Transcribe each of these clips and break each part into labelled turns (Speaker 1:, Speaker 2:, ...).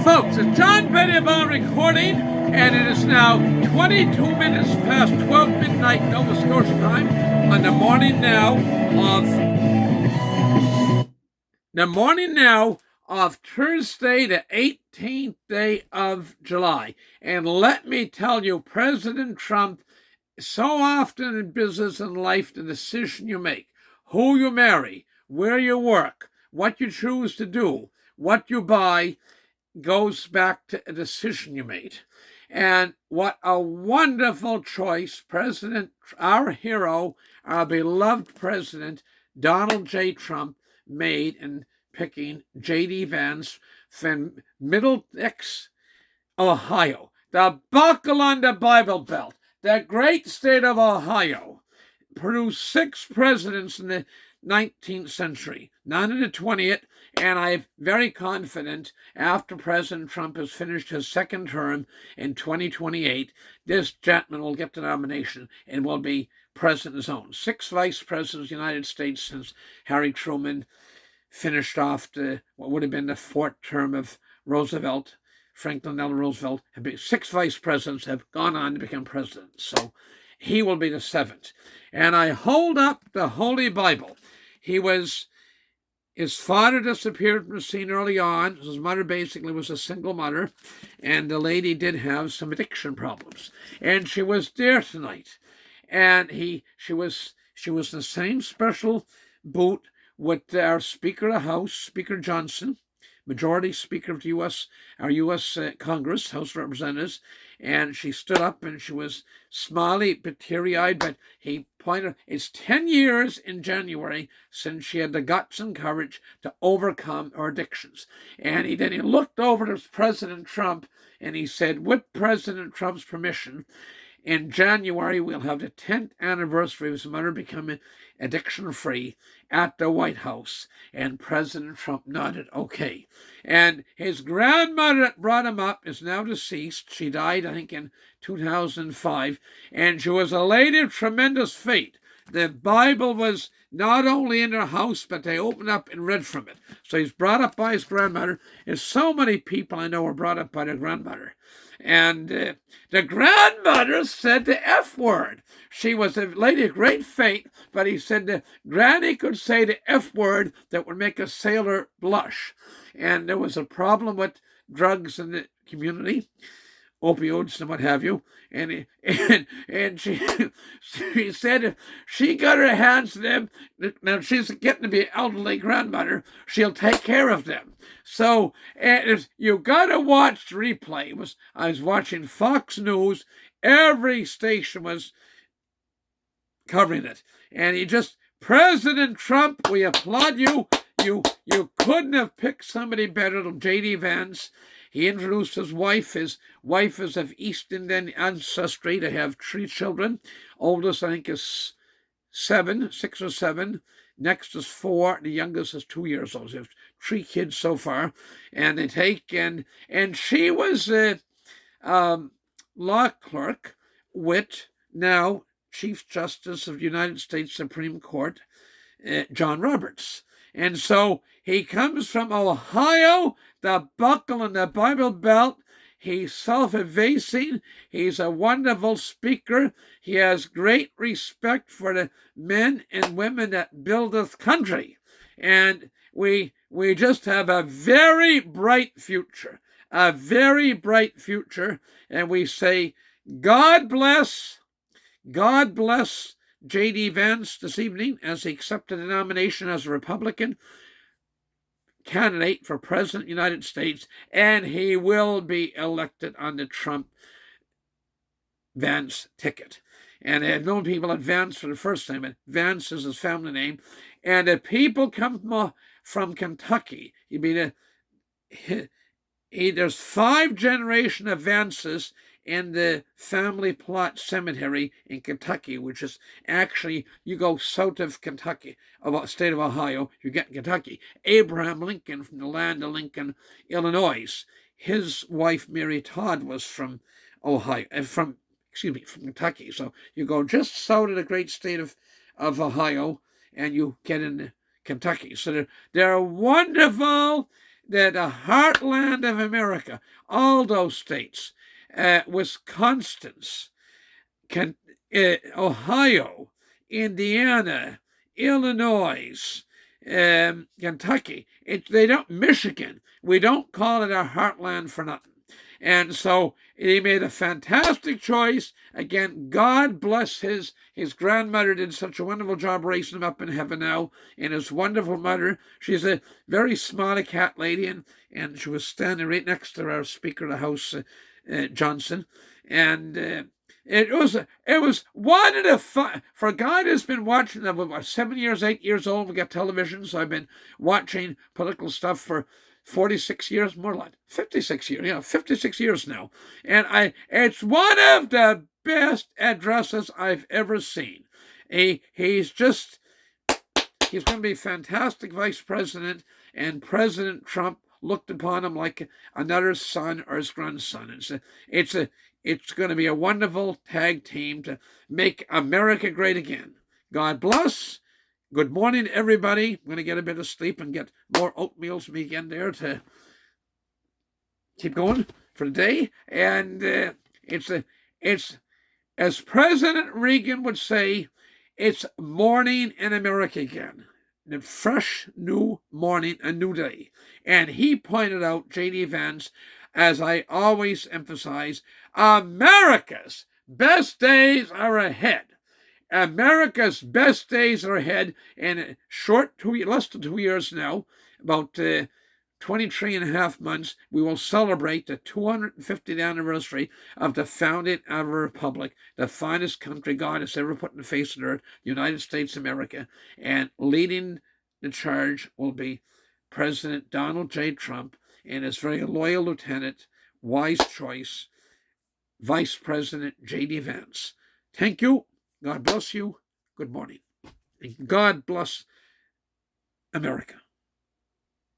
Speaker 1: folks, it's John J.D.Vance recording, and it is now 22 minutes past 12 midnight Nova Scotia time on the morning now of Thursday, the 18th day of July. And let me tell you, President Trump, so often in business and life, the decision you make, who you marry, where you work, what you choose to do, what you buy, goes back to a decision you made. And what a wonderful choice our hero, our beloved President Donald J. Trump made in picking J.D. Vance from Middlesex, Ohio, the buckle on the Bible Belt, the great state of Ohio, produced 6 presidents in the 19th century, none in the 20th, and I'm very confident after President Trump has finished his second term in 2028, this gentleman will get the nomination and will be president of his own. 6 vice presidents of the United States since Harry Truman finished off what would have been the 4th term of Roosevelt. Franklin Delano Roosevelt. 6 vice presidents have gone on to become presidents. So he will be the 7th. And I hold up the Holy Bible. His father disappeared from the scene early on. His mother basically was a single mother. And the lady did have some addiction problems. And she was there tonight. And she was in the same special boot with our Speaker of the House, Speaker Johnson, Majority Speaker of our U.S. Congress, House of Representatives, and she stood up and she was smiley, but teary-eyed, but he pointed, it's 10 years in January since she had the guts and courage to overcome her addictions. And then he looked over to President Trump and he said, with President Trump's permission, in January, we'll have the 10th anniversary of his mother becoming addiction-free at the White House. And President Trump nodded, okay. And his grandmother that brought him up is now deceased. She died, I think, in 2005. And she was a lady of tremendous faith. The Bible was not only in their house, but they opened up and read from it. So he's brought up by his grandmother. And so many people I know were brought up by their grandmother. And the grandmother said the F word. She was a lady of great faith, but he said the granny could say the F word that would make a sailor blush. And there was a problem with drugs in the community, opioids and what have you. And she said if she got her hands to them, now she's getting to be an elderly grandmother, she'll take care of them. So you got to watch the replay. I was watching Fox News. Every station was covering it. And President Trump, we applaud you. You couldn't have picked somebody better than J.D. Vance. He introduced his wife. His wife is of East Indian ancestry. They have 3 children. Oldest, I think, is 6 or 7. Next is 4. The youngest is 2 years old. They have 3 kids so far. And they take, and she was a law clerk with now Chief Justice of the United States Supreme Court, John Roberts. And so he comes from Ohio, the buckle in the Bible Belt. He's self-effacing. He's a wonderful speaker. He has great respect for the men and women that build this country. And we just have a very bright future, a very bright future. And we say, God bless J.D. Vance this evening as he accepted the nomination as a Republican candidate for President of the United States, and he will be elected on the Trump-Vance ticket. And I have known people at Vance for the first time, but Vance is his family name. And if people come from Kentucky, there's 5 generations of Vances in the family plot cemetery in Kentucky, which is actually, you go south of Kentucky, about state of Ohio, you get Kentucky. Abraham Lincoln from the land of Lincoln, Illinois. His wife, Mary Todd, was from Kentucky. So you go just south of the great state of Ohio, and you get into Kentucky. So they're wonderful the heartland of America, all those states, Wisconsin, Ohio, Indiana, Illinois, Kentucky. They don't Michigan. We don't call it our heartland for nothing. And so he made a fantastic choice. Again, God bless his grandmother did such a wonderful job raising him up in heaven now. And his wonderful mother, she's a very smart cat lady, and she was standing right next to our Speaker of the House, Johnson. And it was one of the fun. For a guy that's been watching them, about 7 years, 8 years old, we got television, so I've been watching political stuff for 46 years, more like 56 years, 56 years now. And it's one of the best addresses I've ever seen. He's going to be a fantastic vice president, and President Trump looked upon him like another son or his grandson. It's going to be a wonderful tag team to make America great again. God bless. Good morning, everybody. I'm going to get a bit of sleep and get more oatmeals me again there to keep going for the day. And it's as President Reagan would say, it's morning in America again. A fresh new morning, a new day. And he pointed out, J.D.Vance, as I always emphasize, America's best days are ahead. America's best days are ahead. In less than 2 years now, about 23 and a half months, we will celebrate the 250th anniversary of the founding of a republic, the finest country God has ever put in the face of the earth, the United States of America. And leading the charge will be President Donald J. Trump and his very loyal lieutenant, wise choice, Vice President J.D.Vance. Thank you. God bless you. Good morning. And God bless America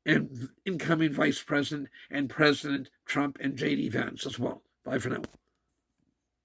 Speaker 1: and incoming Vice President and President Trump and J.D. Vance as well. Bye for now.